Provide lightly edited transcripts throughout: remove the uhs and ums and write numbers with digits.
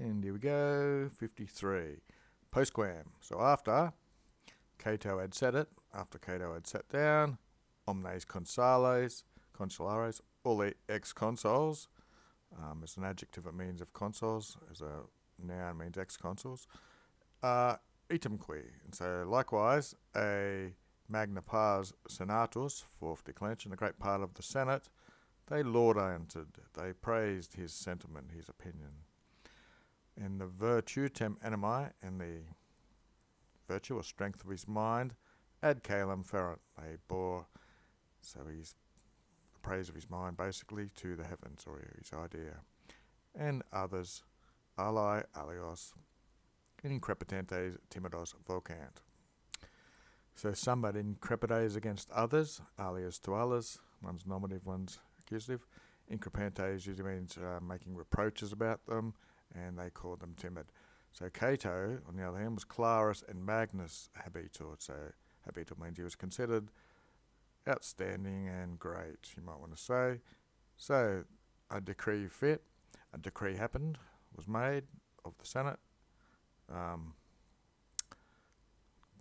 And here we go, 53. Postquam. So after Cato had said it, after Cato had sat down, omnes consulares, all the ex-consuls, as an adjective it means of consuls, as a noun means ex-consuls, itemque. And so likewise, a magna pars senatus, fourth declension, a great part of the Senate, they laudanted, they praised his sentiment, his opinion. In the virtutem animi, and the virtue or strength of his mind, ad caelum ferent, they bore, so he's the praise of his mind basically to the heavens, or his idea. And others, ali alios, increpitentes timidos vocant. So some had increpites against others, alias to others, one's nominative, one's accusative. Increpitentes usually means making reproaches about them, and they called them timid. So Cato, on the other hand, was clarus and magnus habitur. So habitur means he was considered outstanding and great, you might want to say. So a decree happened, was made of the Senate,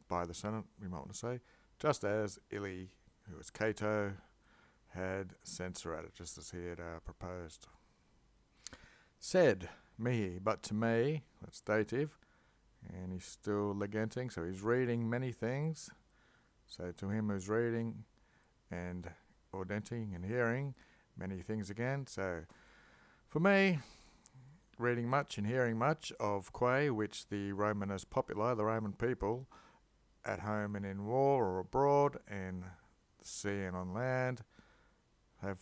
by the Senate, we might want to say, just as Illy, who was Cato, had censurated, just as he had proposed. Said mihi, but to me, that's dative, and he's still legenting, so he's reading many things. So to him who's reading and audenting and hearing many things again. So for me, reading much and hearing much of quae which the Romanus populi, the Roman people, at home and in war or abroad, and the sea and on land, have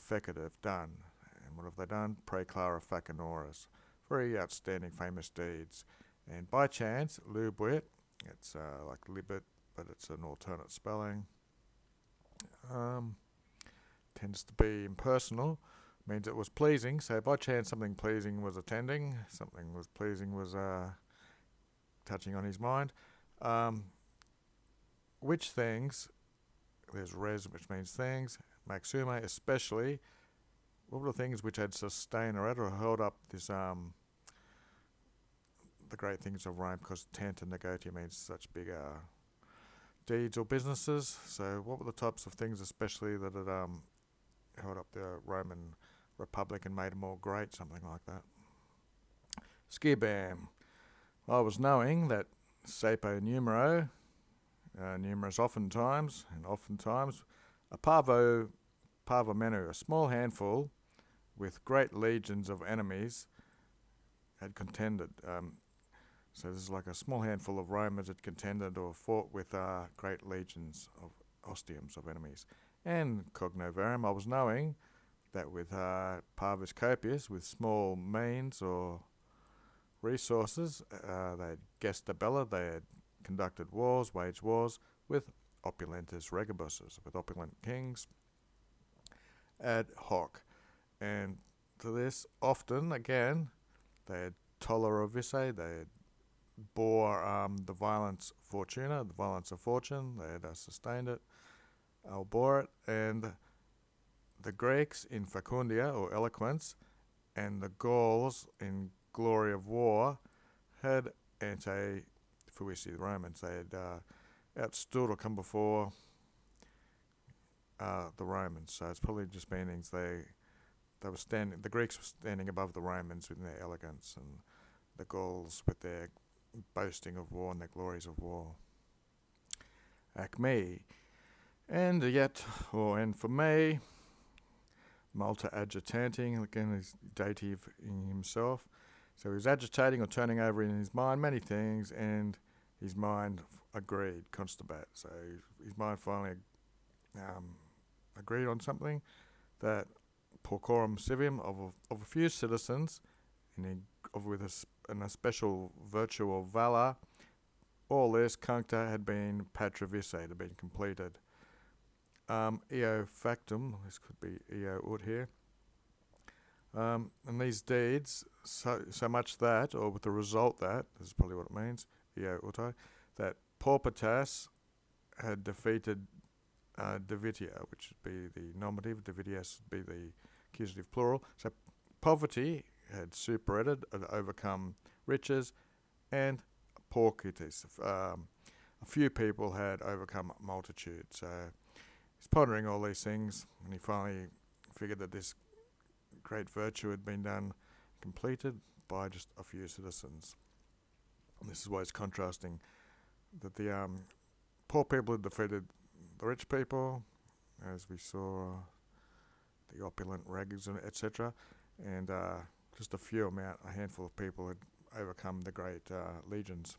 done. And what have they done? Praeclara facinoris, very outstanding, famous deeds. And by chance, lubuit, it's like libet, but it's an alternate spelling, tends to be impersonal, means it was pleasing. So by chance something pleasing was attending, something was pleasing was touching on his mind. Which things, there's res, which means things, maxume, especially, what were the things which had sustained or held up this, the great things of Rome, because tanta negotia means such big deeds or businesses. So what were the types of things especially that had held up the Roman Republic and made it more great, something like that? Scibam. I was knowing that sapo numero, numerous oftentimes, a parvo menu, a small handful with great legions of enemies had contended. So this is like a small handful of Romans had contended or fought with great legions of ostiums, of enemies. And cogno verum, I was knowing that with parvis copius, with small means or resources, they had gesta bella, they had conducted wars, waged wars with opulentus regibuses, with opulent kings, ad hoc. And to this, often, again, they had tolera visse, they had bore the violence fortuna, the violence of fortune, they had sustained it, bore it, and the Greeks in facundia, or eloquence, and the Gauls in glory of war, had ante-fuisi, the Romans, they had outstood or come before the Romans. So it's probably just meanings they were standing, the Greeks were standing above the Romans with their elegance, and the Gauls with their boasting of war and their glories of war. Acme. And for me, multa agitating, again he's dative in himself. So he's agitating or turning over in his mind many things, and his mind agreed, constabat. So his mind finally agreed on something, that porcorum civium of a few citizens, with a special virtue or valor, all this cuncta had been patravisse, had been completed. Eo factum, this could be eo ut here. And these deeds, so much that, or with the result that, this is probably what it means, eo utai, that Porpatas had defeated Divitia, which would be the nominative, Divitias would be the accusative plural. So poverty had superadded, had overcome riches, and paucitas. A few people had overcome multitude. So he's pondering all these things, and he finally figured that this great virtue had been completed by just a few citizens. And this is why it's contrasting that the poor people had defeated the rich people, as we saw the opulent rags, etc., and just a handful of people had overcome the great legions.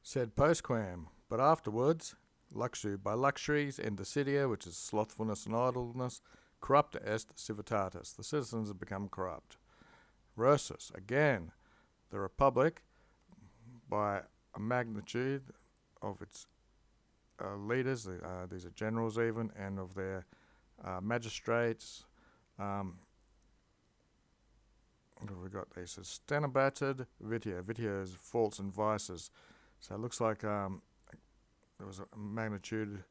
Said postquam, but afterwards, luxury by luxuries and desidia, which is slothfulness and idleness, corrupta est civitatis. The citizens have become corrupt. Versus, again, the republic, by a magnitude of its leaders, these are generals even, and of their magistrates. What have we got there? So stenobated vitia. Vitia is faults and vices. So it looks like there was a magnitude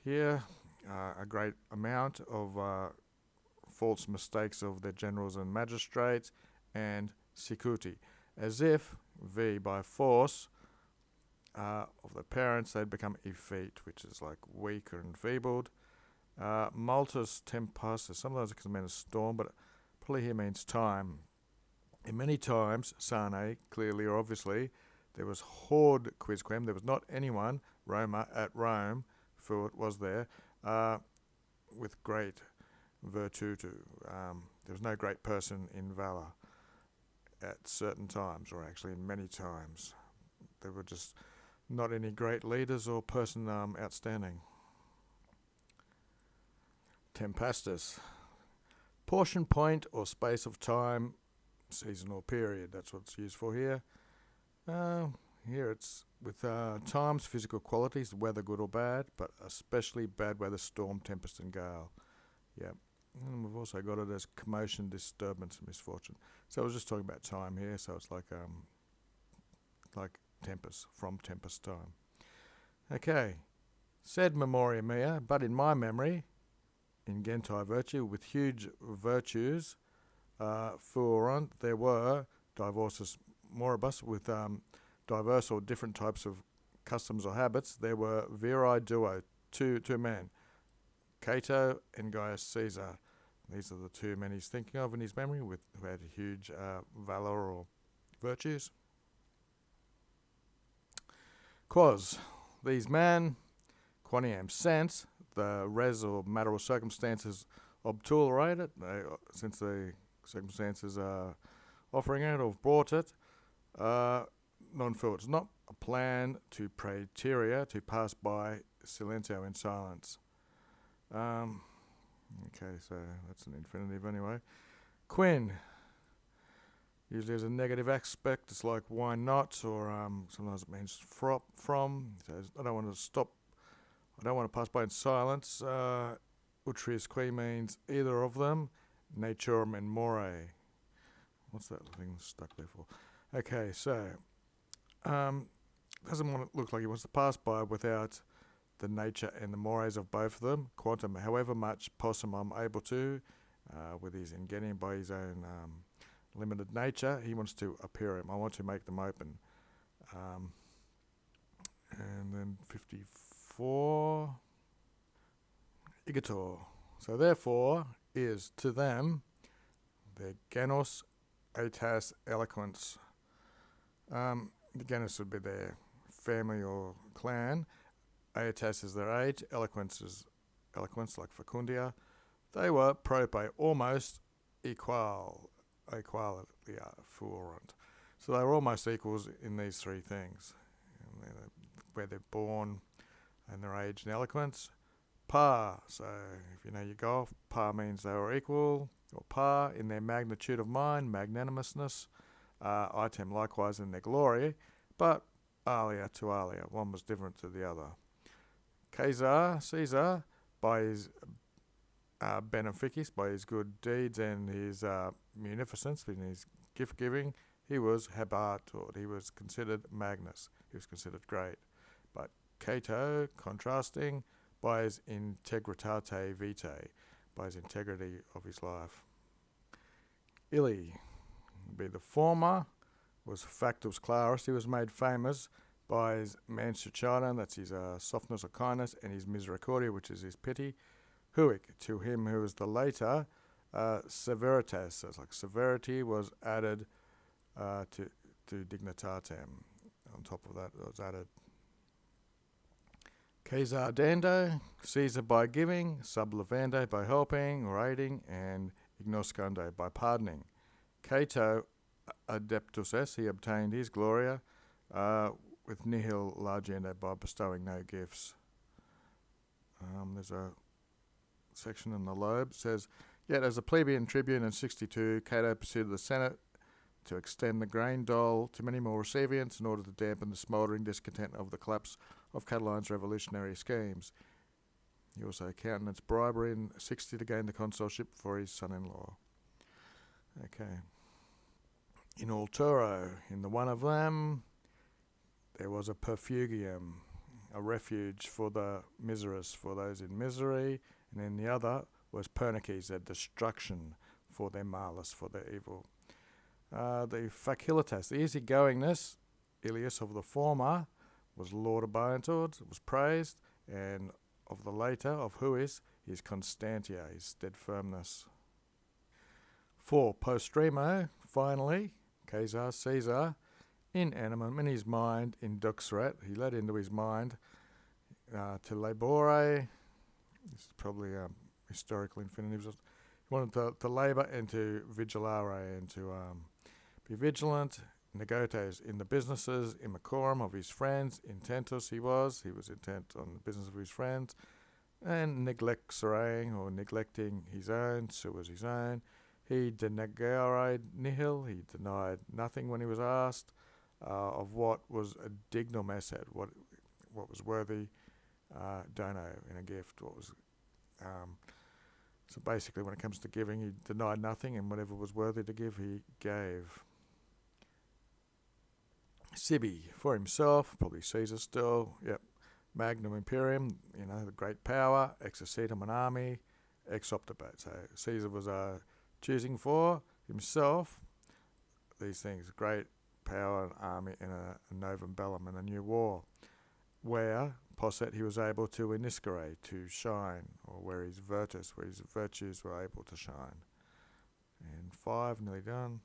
here, a great amount of false mistakes of their generals and magistrates, and sicuti, as if by force of the parents they'd become effete, which is like weak or enfeebled. Multus tempestus, sometimes it can mean a storm, but probably here means time. In many times, sane, clearly or obviously, there was horde quisquam, there was not anyone, Roma, at Rome, for it was there, with great virtutu. There was no great person in valour at certain times, or actually in many times. There were just not any great leaders or person outstanding. Tempestus. Portion, point, or space of time, season or period. That's what it's used for here. Here it's with times, physical qualities, weather good or bad, but especially bad weather, storm, tempest, and gale. Yep. And we've also got it as commotion, disturbance, and misfortune. So I was just talking about time here, so it's like tempest, from tempest time. Okay. Said memoria mea, but in my memory, in gentai virtue, with huge virtues, fuerunt, there were diversus moribus, with diverse or different types of customs or habits. There were viri duo, two men, Cato and Gaius Caesar. These are the two men he's thinking of in his memory, who had huge valour or virtues. Quas, these men, quoniam sense, the res or matter or circumstances obturated, since the circumstances are offering it or brought it, non-full. It's not a plan to praeteria, to pass by silentio in silence. Okay, so that's an infinitive anyway. Quin, usually there's a negative aspect. It's like why not, or sometimes it means from. So I don't want to stop. I don't want to pass by in silence. Utrius qui means either of them. Naturum and more. What's that thing stuck there for? Okay, so doesn't want to look like he wants to pass by without the nature and the mores of both of them. Quantum, however much possum I'm able to, with his ingenium by his own limited nature, he wants to appear him. I want to make them open. And then 54, igator. So therefore is to them their genus aetas eloquence. The genus would be their family or clan. Aetas is their age. Eloquence is eloquence, like facundia. They were prope, almost equalia, fuerunt. So they were almost equals in these three things, where they're born and their age and eloquence. Par, so if you know your golf, par means they were equal, or par in their magnitude of mind, magnanimousness. Item likewise in their glory, but alia to alia, one was different to the other. Caesar, by his beneficis, by his good deeds and his munificence, in his gift giving, he was habatur, he was considered magnus, he was considered great. But Cato, contrasting, by his integritate vitae, by his integrity of his life. Illy would be the former, was factus claris. He was made famous by his mansuetudo, that's his softness or kindness, and his misericordia, which is his pity. Huic, to him who was the later, severitas, so it's like severity was added to dignitatem. On top of that, it was added. Caesar dando, Caesar by giving, sublevando by helping or aiding, and ignoscando by pardoning. Cato adeptus est, he obtained his gloria with nihil largendo, by bestowing no gifts. There's a section in the lobe, says, yet as a plebeian tribune in 62, Cato pursued the Senate to extend the grain dole to many more recipients in order to dampen the smouldering discontent of the collapse of Catiline's revolutionary schemes. He also countenanced bribery in 60 to gain the consulship for his son-in-law. Okay. In Alturo, in the one of them, there was a perfugium, a refuge for the miserous, for those in misery, and then the other was pernices, a destruction for their malice, for their evil. The facilitas, the easygoingness, Ilias of the former, was lauded by Antod, was praised, and of the later, of Huis, his constantia, his stead firmness. 4. Postremo, finally, Caesar, in animum, in his mind, induxerat, he led into his mind to labore, this is probably historical infinitives, he wanted to labour and to vigilare, and to be vigilant, negotes, in the businesses, immacorum of his friends, intentus he was intent on the business of his friends, and neglecting or neglecting his own, so was his own. He denegare nihil, he denied nothing when he was asked of what was a dignum esset, what was worthy dono in a gift, what was so basically when it comes to giving, he denied nothing, and whatever was worthy to give, he gave. Sibi, for himself, probably Caesar still, Magnum Imperium, the great power, exercitum an army, ex optibate. So Caesar was choosing for himself these things, great power, an army, and a novum bellum, and a new war, where, posset, he was able to iniscere, to shine, or where his virtues were able to shine. And 5, nearly done.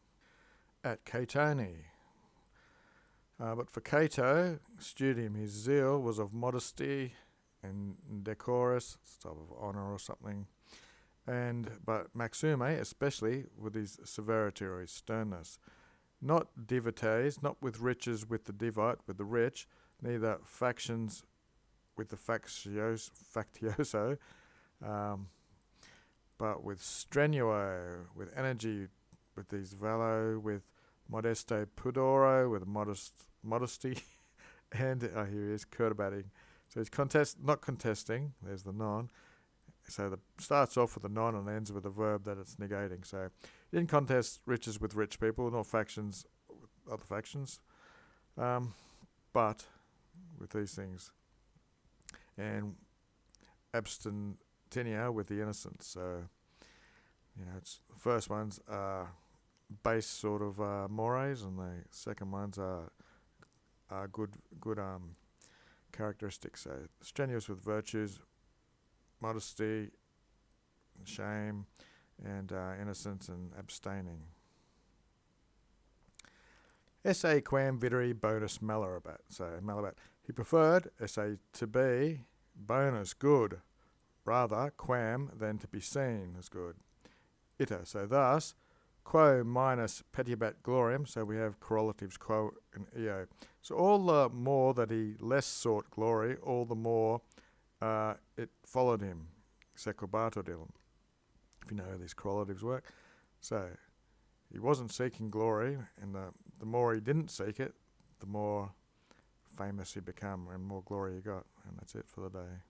At Catone. But for Cato, studium, his zeal was of modesty and decorous, type of honour or something. But Maxime, especially with his severity or his sternness, not divites, not with riches with the divite, with the rich, neither factions with the factioso, but with strenuo, with energy, with these valo, with modesto pudoro, with modesty, and here he is, curtabating. So he's not contesting, there's the non. So it starts off with a non and ends with a verb that it's negating. So he didn't contest riches with rich people, nor factions with other factions, but with these things. And abstentia with the innocent. So, it's the first ones are base sort of mores, and the second ones are good characteristics. So strenuous with virtues, modesty, shame, and innocence, and abstaining. Esse quam videri bonus malabat. So malabat. He preferred esse to be bonus good, rather quam than to be seen as good. Ita. So thus, quo minus petibat gloriam. So we have correlatives quo and eo. So all the more that he less sought glory, all the more it followed him. Secobato dilum. If you know how these correlatives work. So he wasn't seeking glory, and the more he didn't seek it, the more famous he became and more glory he got. And that's it for the day.